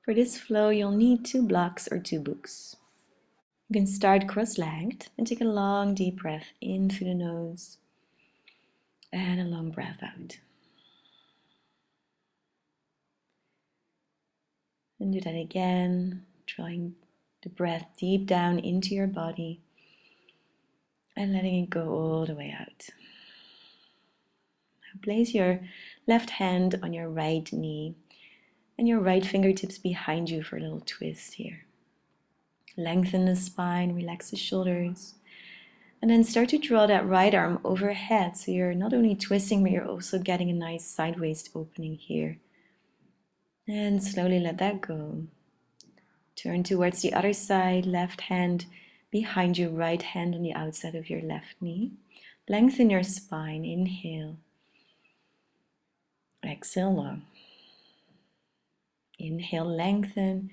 For this flow, you'll need 2 blocks or 2 books. You can start cross-legged and take a long deep breath in through the nose and a long breath out. And do that again, drawing the breath deep down into your body and letting it go all the way out. Now place your left hand on your right knee and your right fingertips behind you for a little twist here. Lengthen the spine, relax the shoulders, and then start to draw that right arm overhead so you're not only twisting, but you're also getting a nice sideways opening here. And slowly let that go. Turn towards the other side, left hand behind you, right hand on the outside of your left knee. Lengthen your spine, inhale. Exhale long. Inhale, lengthen,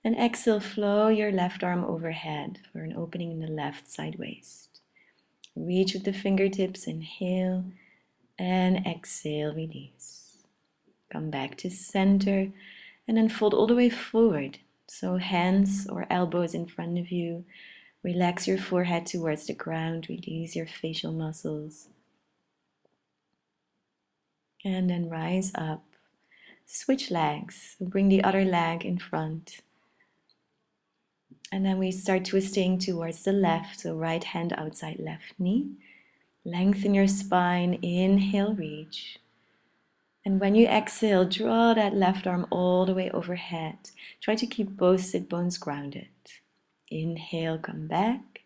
and exhale, flow your left arm overhead for an opening in the left side waist. Reach with the fingertips, inhale, and exhale, release. Come back to center, and then fold all the way forward. So hands or elbows in front of you. Relax your forehead towards the ground, release your facial muscles. And then rise up. Switch legs, so bring the other leg in front. And then we start twisting towards the left, so right hand outside left knee. Lengthen your spine, inhale, reach. And when you exhale, draw that left arm all the way overhead. Try to keep both sit bones grounded. Inhale, come back.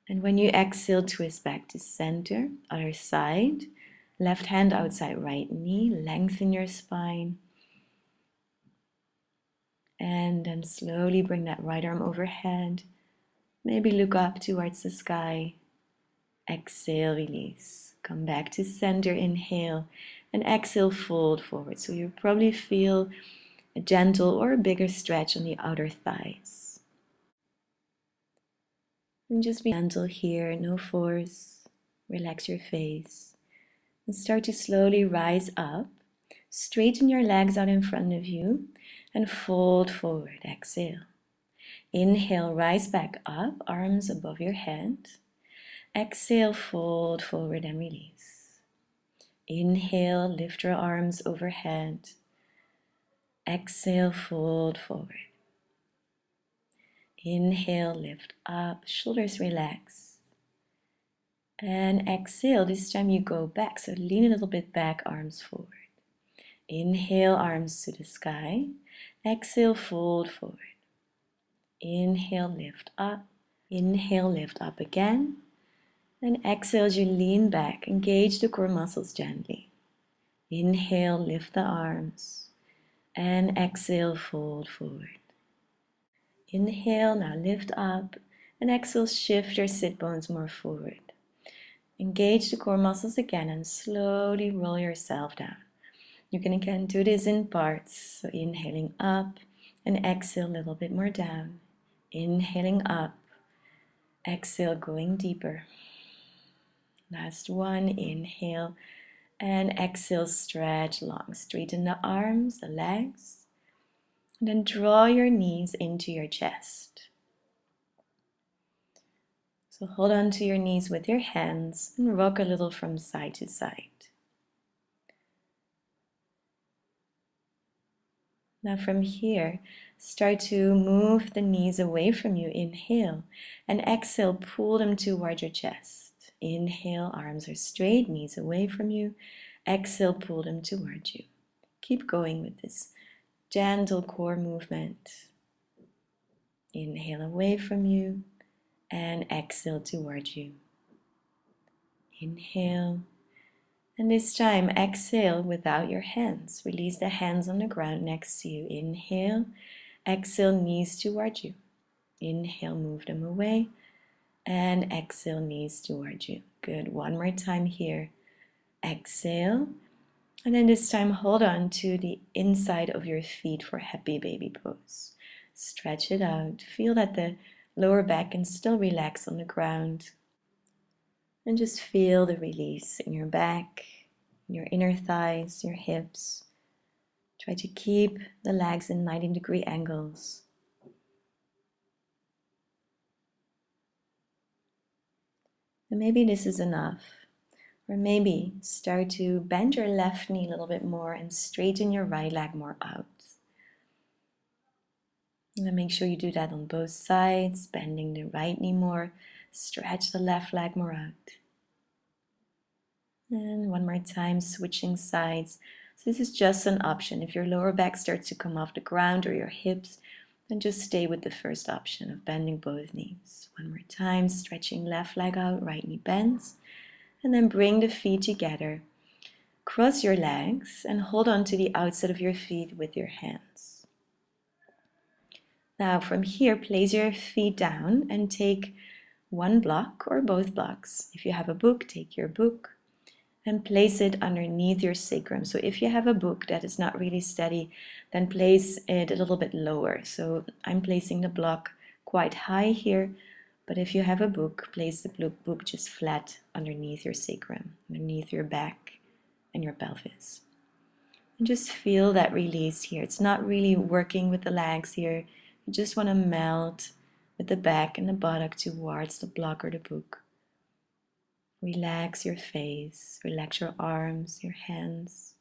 And when you exhale, twist back to center, other side. Left hand outside right knee, lengthen your spine. And then slowly bring that right arm overhead. Maybe look up towards the sky. Exhale, release. Come back to center, inhale. And exhale, fold forward. So you probably feel a gentle or a bigger stretch on the outer thighs. And just be gentle here, no force. Relax your face. And start to slowly rise up. Straighten your legs out in front of you and fold forward. Exhale. Inhale, rise back up, arms above your head. Exhale, fold forward and release. Inhale, lift your arms overhead. Exhale, fold forward. Inhale, lift up, shoulders relax. And exhale, this time you go back, so lean a little bit back, arms forward. Inhale, arms to the sky. Exhale, fold forward. Inhale, lift up. Inhale, lift up again. And exhale as you lean back, engage the core muscles gently. Inhale, lift the arms. And exhale, fold forward. Inhale, now lift up. And exhale, shift your sit bones more forward. Engage the core muscles again and slowly roll yourself down. You can again do this in parts. So inhaling up and exhale a little bit more down. Inhaling up, exhale going deeper. Last one, inhale and exhale, stretch long. Straighten the arms, the legs. And then draw your knees into your chest. So hold on to your knees with your hands and rock a little from side to side. Now from here, start to move the knees away from you. Inhale and exhale, pull them toward your chest. Inhale, arms are straight, knees away from you. Exhale, pull them toward you. Keep going with this gentle core movement. Inhale away from you and exhale toward you. Inhale. And this time, exhale without your hands. Release the hands on the ground next to you. Inhale, exhale, knees toward you. Inhale, move them away. And exhale, knees toward you. Good. One more time here. Exhale. And then this time, hold on to the inside of your feet for happy baby pose. Stretch it out. Feel that the lower back can still relax on the ground. And just feel the release in your back, your inner thighs, your hips. Try to keep the legs in 90-degree angles. And maybe this is enough. Or maybe start to bend your left knee a little bit more and straighten your right leg more out. And then make sure you do that on both sides, bending the right knee more, stretch the left leg more out. And one more time, switching sides. So this is just an option. If your lower back starts to come off the ground or your hips, then just stay with the first option of bending both knees. One more time, stretching left leg out, right knee bends. And then bring the feet together. Cross your legs and hold on to the outside of your feet with your hands. Now from here, place your feet down and take one block or both blocks. If you have a book, take your book and place it underneath your sacrum. So if you have a book that is not really steady, then place it a little bit lower. So I'm placing the block quite high here, but if you have a book, place the book just flat underneath your sacrum, underneath your back and your pelvis. And just feel that release here. It's not really working with the legs here. You just want to melt with the back and the buttock towards the block or the book. Relax your face, relax your arms, your hands.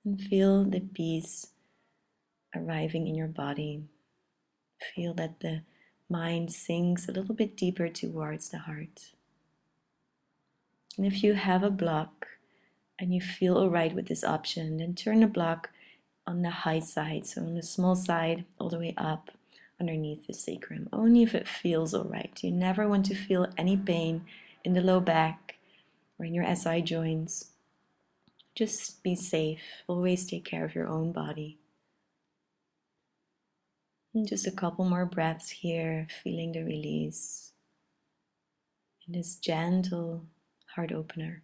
And feel the peace arriving in your body. Feel that the mind sinks a little bit deeper towards the heart. And if you have a block and you feel all right with this option, then turn the block on the high side, so on the small side, all the way up underneath the sacrum, only if it feels all right. You never want to feel any pain in the low back or in your SI joints. Just be safe. Always take care of your own body. And just a couple more breaths here, feeling the release in this gentle heart opener.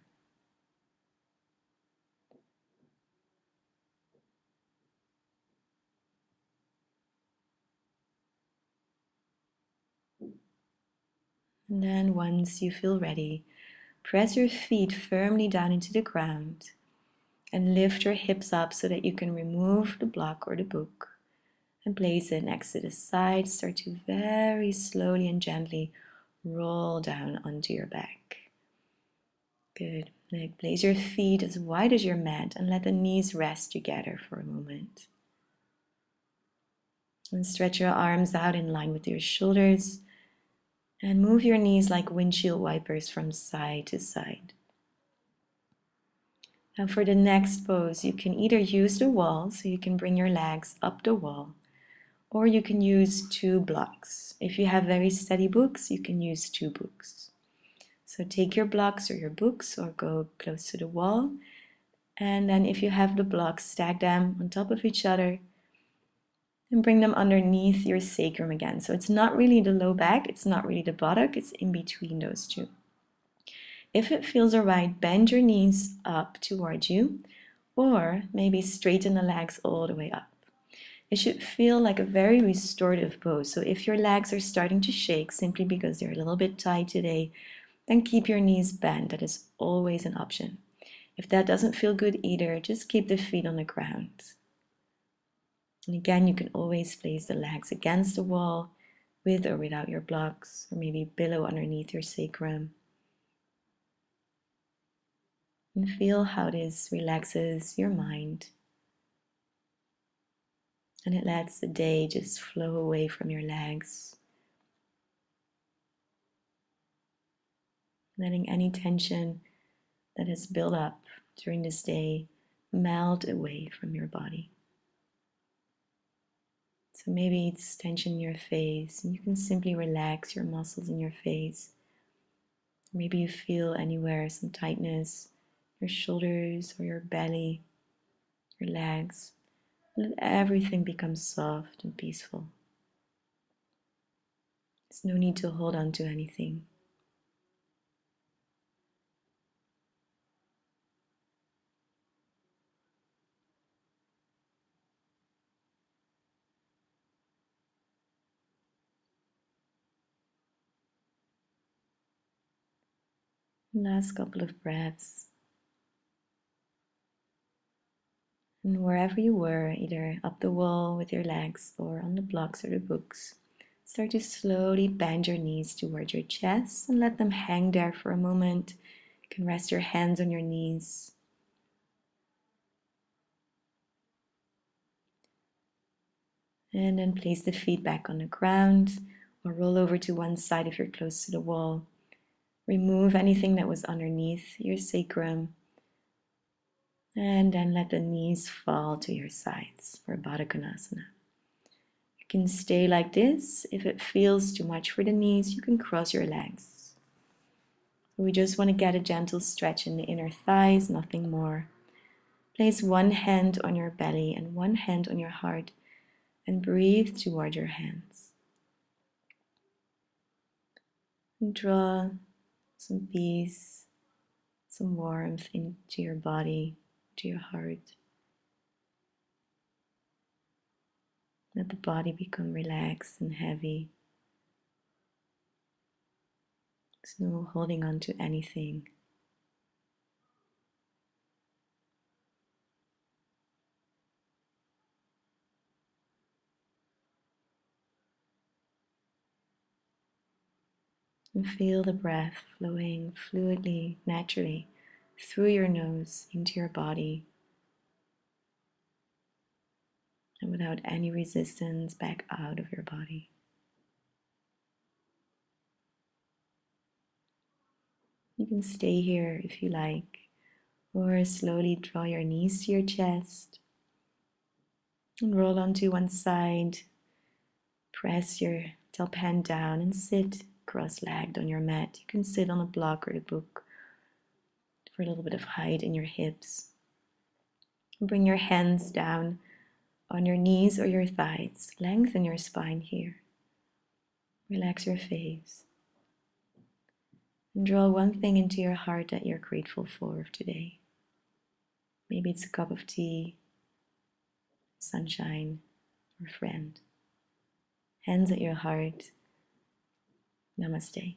And then once you feel ready, press your feet firmly down into the ground and lift your hips up so that you can remove the block or the book and place it next to the side. Start to very slowly and gently roll down onto your back. Good. Now place your feet as wide as your mat and let the knees rest together for a moment. And stretch your arms out in line with your shoulders and move your knees like windshield wipers from side to side. Now for the next pose, you can either use the wall, so you can bring your legs up the wall, or you can use two blocks. If you have very steady books, you can use two books. So take your blocks or your books or go close to the wall. And then if you have the blocks, stack them on top of each other and bring them underneath your sacrum again. So it's not really the low back, it's not really the buttock, it's in between those two. If it feels alright, bend your knees up towards you, or maybe straighten the legs all the way up. It should feel like a very restorative pose. So if your legs are starting to shake simply because they're a little bit tight today, then keep your knees bent. That is always an option. If that doesn't feel good either, just keep the feet on the ground. And again, you can always place the legs against the wall with or without your blocks, or maybe below underneath your sacrum. And feel how this relaxes your mind. And it lets the day just flow away from your legs. Letting any tension that has built up during this day melt away from your body. So maybe it's tension in your face, and you can simply relax your muscles in your face. Maybe you feel anywhere some tightness, your shoulders or your belly, your legs. Let everything become soft and peaceful. There's no need to hold on to anything. Last couple of breaths. And wherever you were, either up the wall with your legs or on the blocks or the books, start to slowly bend your knees toward your chest and let them hang there for a moment. You can rest your hands on your knees. And then place the feet back on the ground or roll over to one side if you're close to the wall. Remove anything that was underneath your sacrum. And then let the knees fall to your sides for Baddha Konasana. You can stay like this. If it feels too much for the knees, you can cross your legs. We just want to get a gentle stretch in the inner thighs, nothing more. Place one hand on your belly and one hand on your heart and breathe toward your hands. And draw some peace, some warmth into your body, to your heart. Let the body become relaxed and heavy. There's no holding on to anything. And feel the breath flowing fluidly, naturally, through your nose into your body. And without any resistance, back out of your body. You can stay here if you like, or slowly draw your knees to your chest and roll onto one side. Press your top hand down and sit cross-legged on your mat. You can sit on a block or a book for a little bit of height in your hips. Bring your hands down on your knees or your thighs. Lengthen your spine here. Relax your face. And draw one thing into your heart that you're grateful for today. Maybe it's a cup of tea, sunshine, or a friend. Hands at your heart. Namaste.